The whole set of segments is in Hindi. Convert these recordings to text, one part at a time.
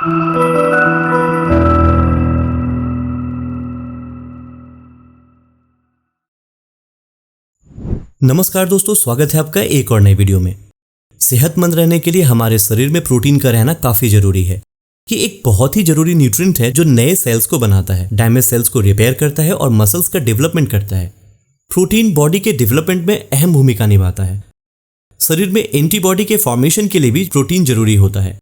नमस्कार दोस्तों, स्वागत है आपका एक और नई वीडियो में। सेहतमंद रहने के लिए हमारे शरीर में प्रोटीन का रहना काफी जरूरी है। ये एक बहुत ही जरूरी न्यूट्रिएंट है जो नए सेल्स को बनाता है, डैमेज सेल्स को रिपेयर करता है और मसल्स का डेवलपमेंट करता है। प्रोटीन बॉडी के डेवलपमेंट में अहम भूमिका निभाता है। शरीर में एंटीबॉडी के फॉर्मेशन के लिए भी प्रोटीन जरूरी होता है।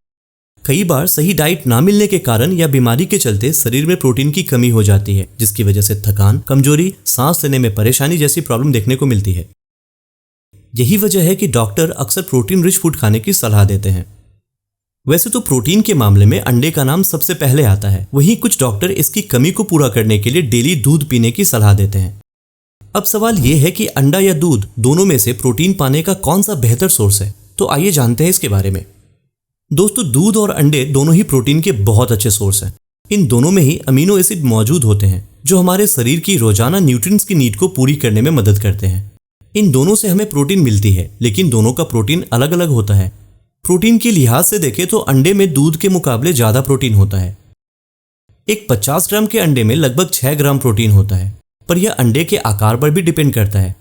कई बार सही डाइट ना मिलने के कारण या बीमारी के चलते शरीर में प्रोटीन की कमी हो जाती है, जिसकी वजह से थकान, कमजोरी, सांस लेने में परेशानी जैसी प्रॉब्लम देखने को मिलती है। यही वजह है कि डॉक्टर अक्सर प्रोटीन रिच फूड खाने की सलाह देते हैं। वैसे तो प्रोटीन के मामले में अंडे का नाम सबसे पहले आता है, वहीं कुछ डॉक्टर इसकी कमी को पूरा करने के लिए डेली दूध पीने की सलाह देते हैं। अब सवाल यह है कि अंडा या दूध दोनों में से प्रोटीन पाने का कौन सा बेहतर सोर्स है, तो आइए जानते हैं इसके बारे में। दोस्तों, दूध और अंडे दोनों ही प्रोटीन के बहुत अच्छे सोर्स हैं। इन दोनों में ही अमीनो एसिड मौजूद होते हैं जो हमारे शरीर की रोजाना न्यूट्रिएंट्स की नीड को पूरी करने में मदद करते हैं। इन दोनों से हमें प्रोटीन मिलती है, लेकिन दोनों का प्रोटीन अलग अलग होता है। प्रोटीन के लिहाज से देखें तो अंडे में दूध के मुकाबले ज्यादा प्रोटीन होता है। एक 50 ग्राम के अंडे में लगभग 6 ग्राम प्रोटीन होता है, पर यह अंडे के आकार पर भी डिपेंड करता है।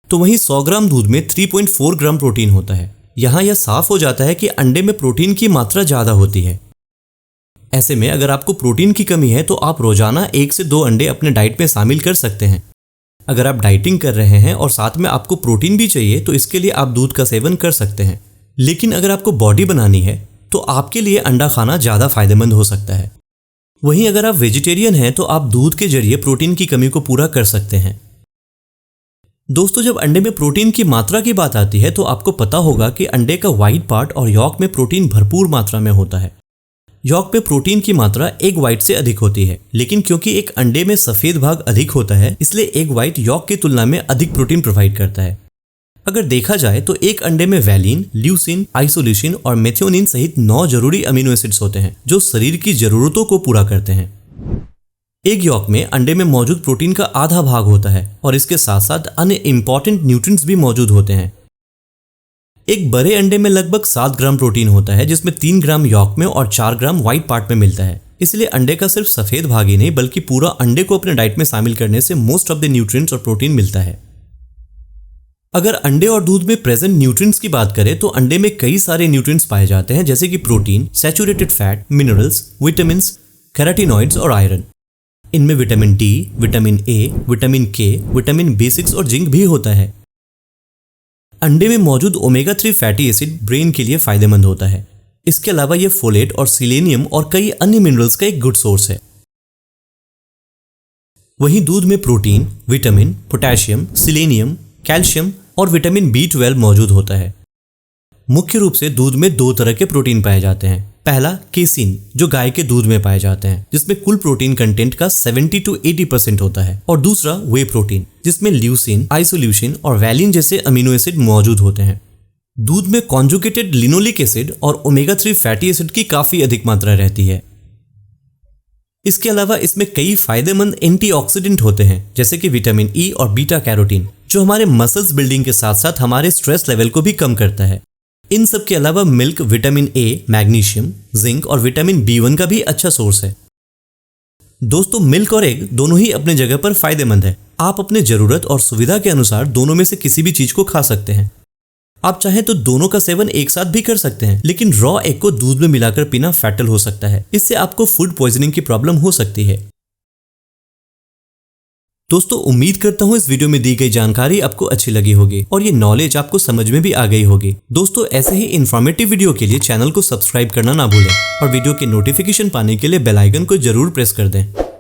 तो वहीं 100 ग्राम दूध में 3.4 ग्राम प्रोटीन होता है। यहां यह साफ हो जाता है कि अंडे में प्रोटीन की मात्रा ज्यादा होती है। ऐसे में अगर आपको प्रोटीन की कमी है तो आप रोजाना 1 से 2 अंडे अपने डाइट में शामिल कर सकते हैं। अगर आप डाइटिंग कर रहे हैं और साथ में आपको प्रोटीन भी चाहिए तो इसके लिए आप दूध का सेवन कर सकते हैं। लेकिन अगर आपको बॉडी बनानी है तो आपके लिए अंडा खाना ज्यादा फायदेमंद हो सकता है। वहीं अगर आप वेजिटेरियन हैं तो आप दूध के जरिए प्रोटीन की कमी को पूरा कर सकते हैं। दोस्तों, जब अंडे में प्रोटीन की मात्रा की बात आती है तो आपको पता होगा कि अंडे का व्हाइट पार्ट और यॉक में प्रोटीन भरपूर मात्रा में होता है। यॉक में प्रोटीन की मात्रा एग व्हाइट से अधिक होती है, लेकिन क्योंकि एक अंडे में सफेद भाग अधिक होता है इसलिए एग व्हाइट यॉक की तुलना में अधिक प्रोटीन प्रोवाइड करता है। अगर देखा जाए तो एक अंडे में वैलिन, ल्यूसिन, आइसोल्यूसिन और मेथियोनिन सहित 9 जरूरी अमीनो एसिड्स होते हैं जो शरीर की जरूरतों को पूरा करते हैं। एग यॉक में अंडे में मौजूद प्रोटीन का आधा भाग होता है और इसके साथ साथ अन्य इंपॉर्टेंट न्यूट्रिएंट्स भी मौजूद होते हैं। एक बड़े अंडे में लगभग 7 ग्राम प्रोटीन होता है, जिसमें 3 ग्राम यॉक में और 4 ग्राम व्हाइट पार्ट में मिलता है। इसलिए अंडे का सिर्फ सफेद भाग ही नहीं बल्कि पूरा अंडे को अपने डाइट में शामिल करने से मोस्ट ऑफ द न्यूट्रिएंट्स और प्रोटीन मिलता है। अगर अंडे और दूध में प्रेजेंट न्यूट्रिएंट्स की बात करें तो अंडे में कई सारे न्यूट्रिएंट्स पाए जाते हैं, जैसे कि protein, saturated fat, minerals, vitamins, carotenoids और आयरन। इनमें vitamin D, vitamin A, vitamin के, विटामिन B6 और जिंक भी होता है। अंडे में मौजूद ओमेगा 3 फैटी एसिड ब्रेन के लिए फायदेमंद होता है। इसके अलावा यह फोलेट और सिलेनियम और कई अन्य मिनरल्स का एक गुड सोर्स है। वहीं दूध में protein, vitamin, potassium, selenium, calcium और विटामिन B12 मौजूद होता है। मुख्य रूप से दूध में 2 तरह के प्रोटीन पाए जाते हैं। पहला केसिन, जो गाय के दूध में पाए जाते हैं, जिसमें कुल प्रोटीन कंटेंट का 70 to 80% होता है, और दूसरा वे प्रोटीन, जिसमें ल्यूसिन, आइसोल्यूसिन और वैलिन जैसे अमीनो एसिड मौजूद होते हैं। दूध में कॉन्जुगेटेड लिनोलिक एसिड और ओमेगा 3 फैटी एसिड की काफी अधिक मात्रा रहती है। इसके अलावा इसमें कई फायदेमंद एंटीऑक्सीडेंट होते हैं, जैसे कि विटामिन ई और बीटा कैरोटीन, जो हमारे मसल्स बिल्डिंग के साथ साथ हमारे स्ट्रेस लेवल को भी कम करता है। इन सब के अलावा milk vitamin A, magnesium, zinc और विटामिन B1 का भी अच्छा सोर्स है। दोस्तों, मिल्क और एग दोनों ही अपने जगह पर फायदेमंद है। आप अपने जरूरत और सुविधा के अनुसार दोनों में से किसी भी चीज को खा सकते हैं। आप चाहें तो दोनों का सेवन एक साथ भी कर सकते हैं, लेकिन रॉ एग को दूध में मिलाकर पीना फैटल हो सकता है। इससे आपको फूड पॉइजनिंग की प्रॉब्लम हो सकती है। दोस्तों, उम्मीद करता हूं इस वीडियो में दी गई जानकारी आपको अच्छी लगी होगी और ये नॉलेज आपको समझ में भी आ गई होगी। दोस्तों, ऐसे ही इन्फॉर्मेटिव वीडियो के लिए चैनल को सब्सक्राइब करना ना भूलें और वीडियो के नोटिफिकेशन पाने के लिए बेल आइकन को जरूर प्रेस कर दें।